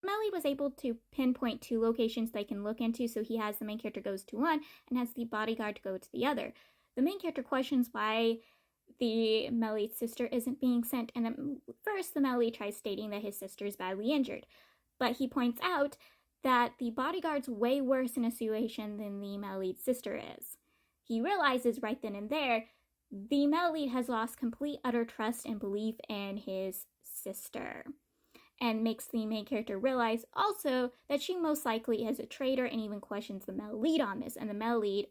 Melly was able to pinpoint 2 locations they can look into, so he has the main character goes to one and has the bodyguard go to the other. The main character questions why the Melly's sister isn't being sent, and at first the Melly tries stating that his sister is badly injured, but he points out that the bodyguard's way worse in a situation than the Melly's sister is. He realizes right then and there the Melly has lost complete utter trust and belief in his sister, and makes the main character realize also that she most likely is a traitor, and even questions the Melly on this, and the Melly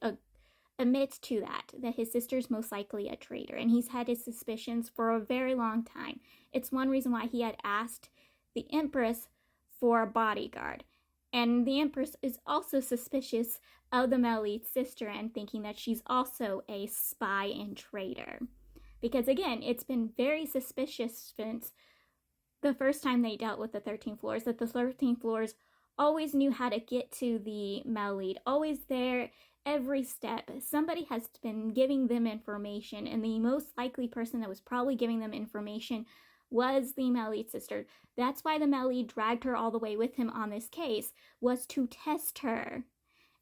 admits to that his sister's most likely a traitor, and he's had his suspicions for a very long time. It's one reason why he had asked the Empress for a bodyguard, and the Empress is also suspicious of the Melly's sister and thinking that she's also a spy and traitor, because again, it's been very suspicious since the first time they dealt with the 13 floors, that the 13 floors always knew how to get to the Melly, always there every step. Somebody has been giving them information, and the most likely person that was probably giving them information was the Melly's sister. That's why the Melly dragged her all the way with him on this case, was to test her.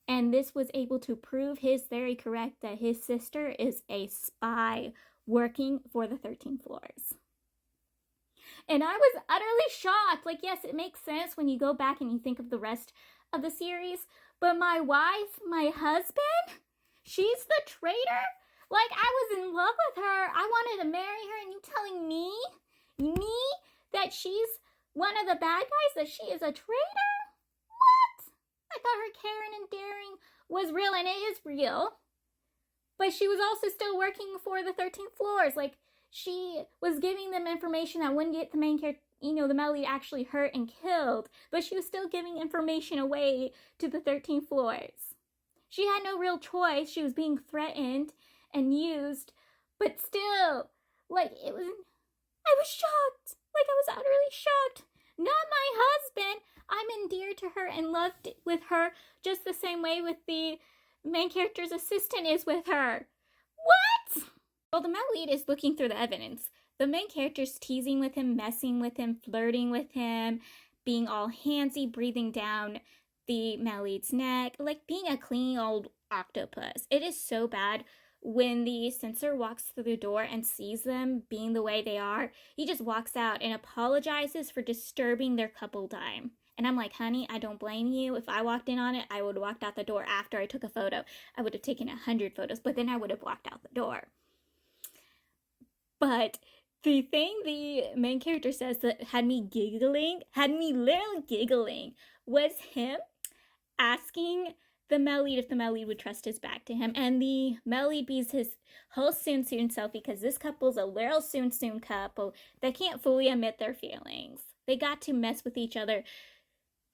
And this was able to prove his theory correct, that his sister is a spy working for the 13 floors. And I was utterly shocked. Like, yes, it makes sense when you go back and you think of the rest of the series, but my wife, my husband, she's the traitor? Like, I was in love with her. I wanted to marry her, and you telling me, that she's one of the bad guys, that she is a traitor? What? I thought her caring and daring was real, and it is real. But she was also still working for the 13 floors. Like, she was giving them information that wouldn't get the main character, the Melly actually hurt and killed, but she was still giving information away to the 13 floors. She had no real choice. She was being threatened and used, but still, like, I was shocked. Like, I was utterly shocked. Not my husband. I'm endeared to her and loved with her just the same way with the main character's assistant is with her. What? Well, the Melly is looking through the evidence. The main character's teasing with him, messing with him, flirting with him, being all handsy, breathing down the Melly's neck, like being a clingy old octopus. It is so bad when the censor walks through the door and sees them being the way they are. He just walks out and apologizes for disturbing their couple time. And I'm like, honey, I don't blame you. If I walked in on it, I would have walked out the door after I took a photo. I would have taken 100 photos, but then I would have walked out the door. But the thing the main character says that had me literally giggling, was him asking the Melly if the Melly would trust his back to him. And the Melly bees his whole soon self, because this couple's a little soon couple that can't fully admit their feelings. They got to mess with each other,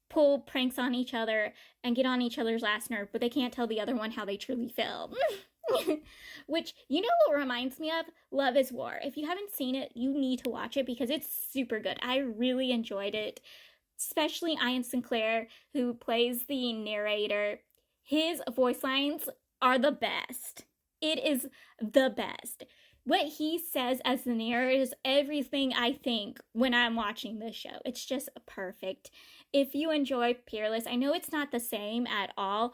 pull pranks on each other, and get on each other's last nerve, but they can't tell the other one how they truly feel. Which, what reminds me of? Love is War. If you haven't seen it, you need to watch it because it's super good. I really enjoyed it, especially Ian Sinclair, who plays the narrator. His voice lines are the best. It is the best. What he says as the narrator is everything I think when I'm watching this show. It's just perfect. If you enjoy Peerless, I know it's not the same at all,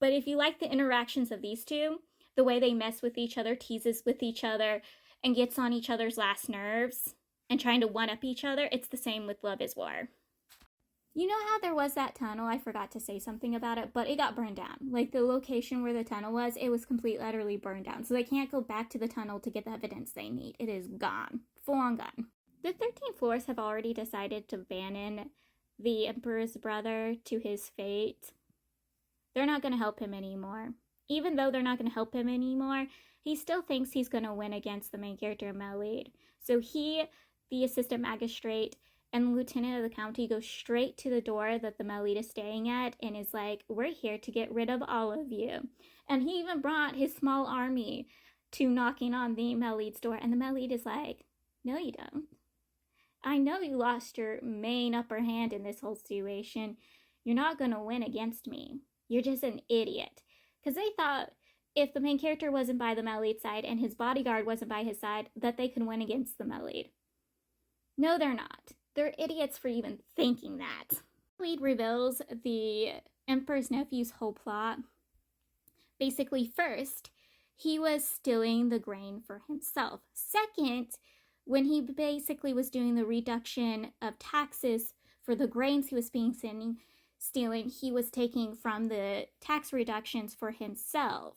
but if you like the interactions of these two, the way they mess with each other, teases with each other, and gets on each other's last nerves, and trying to one-up each other, it's the same with Love is War. You know how there was that tunnel? I forgot to say something about it, but it got burned down. Like, the location where the tunnel was, it was completely, utterly burned down. So they can't go back to the tunnel to get the evidence they need. It is gone. Full on gone. The 13 floors have already decided to abandon the Emperor's brother to his fate. They're not going to help him anymore. Even though they're not going to help him anymore, he still thinks he's going to win against the main character, Melly. So he, the assistant magistrate, and the lieutenant of the county go straight to the door that the Melly is staying at and is like, we're here to get rid of all of you. And he even brought his small army to knocking on the Melly's door. And the Melly is like, no, you don't. I know you lost your main upper hand in this whole situation. You're not going to win against me. You're just an idiot. Because they thought if the main character wasn't by the Melly's side and his bodyguard wasn't by his side, that they could win against the Melly. No, they're not. They're idiots for even thinking that. Lead reveals the Emperor's nephew's whole plot. Basically, first, he was stealing the grain for himself. Second, when he basically was doing the reduction of taxes for the grains he was stealing, he was taking from the tax reductions for himself.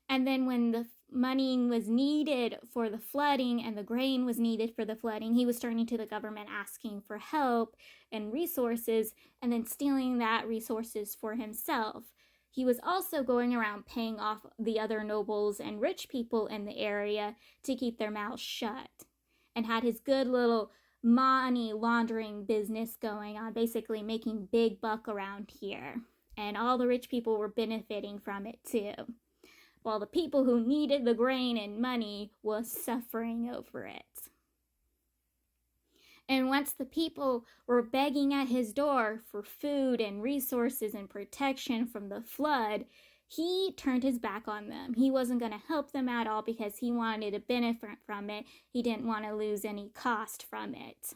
And then when the money was needed for the flooding and the grain was needed for the flooding, he was turning to the government asking for help and resources, and then stealing that resources for himself. He was also going around paying off the other nobles and rich people in the area to keep their mouths shut, and had his good little money laundering business going on, basically making big buck around here. And all the rich people were benefiting from it too, while the people who needed the grain and money were suffering over it. And once the people were begging at his door for food and resources and protection from the flood, he turned his back on them. He wasn't going to help them at all because he wanted to benefit from it. He didn't want to lose any cost from it.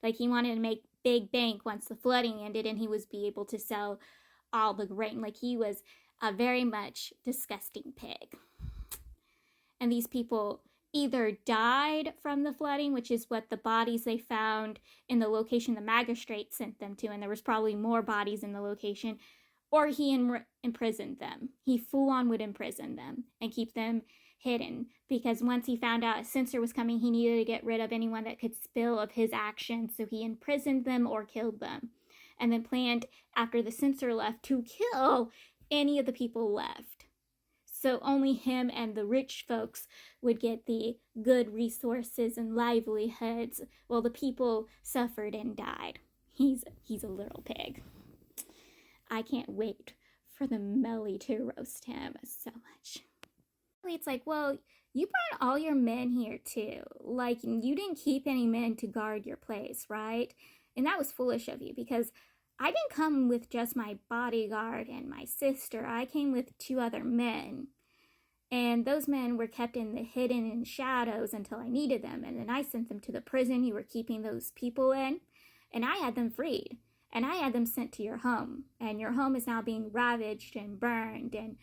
Like, he wanted to make big bank once the flooding ended and he was be able to sell all the grain. Like, he was a very much disgusting pig. And these people either died from the flooding, which is what the bodies they found in the location the magistrate sent them to, and there was probably more bodies in the location, or he imprisoned them. He full on would imprison them and keep them hidden, because once he found out a censor was coming, he needed to get rid of anyone that could spill of his actions, so he imprisoned them or killed them, and then planned, after the censor left, to kill any of the people left. So only him and the rich folks would get the good resources and livelihoods, while the people suffered and died. He's a little pig. I can't wait for the Melly to roast him so much. It's like, well, you brought all your men here too. Like, you didn't keep any men to guard your place, right? And that was foolish of you, because I didn't come with just my bodyguard and my sister. I came with 2 other men. And those men were kept hidden in shadows until I needed them. And then I sent them to the prison you were keeping those people in. And I had them freed. And I had them sent to your home. And your home is now being ravaged and burned. And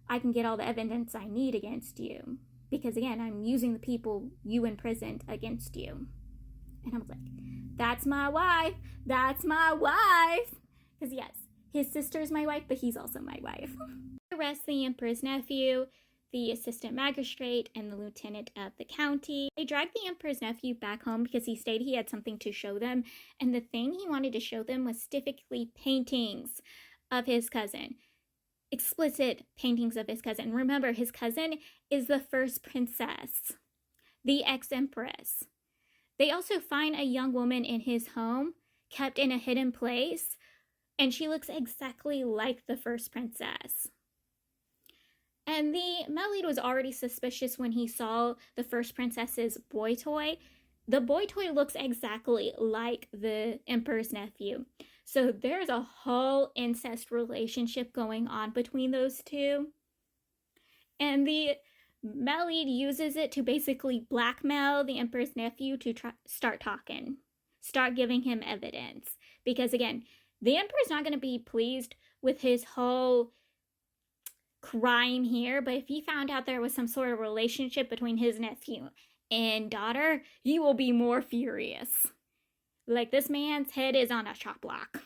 I can get all the evidence I need against you. Because again, I'm using the people you imprisoned against you. And I was like, that's my wife. That's my wife. Because yes, his sister's my wife, but he's also my wife. Arrest the Emperor's nephew, the assistant magistrate, and the lieutenant of the county. They dragged the Emperor's nephew back home because he stated he had something to show them. And the thing he wanted to show them was specifically paintings of his cousin. Explicit paintings of his cousin. Remember, his cousin is the first princess, the ex-empress. They also find a young woman in his home, kept in a hidden place, and she looks exactly like the first princess. And the Melid was already suspicious when he saw the first princess's boy toy. The boy toy looks exactly like the Emperor's nephew. So there's a whole incest relationship going on between those two. And the Melid uses it to basically blackmail the Emperor's nephew to start talking. Start giving him evidence. Because again, the Emperor's not going to be pleased with his whole crime here, but if he found out there was some sort of relationship between his nephew and daughter, he will be more furious. Like, this man's head is on a chop block.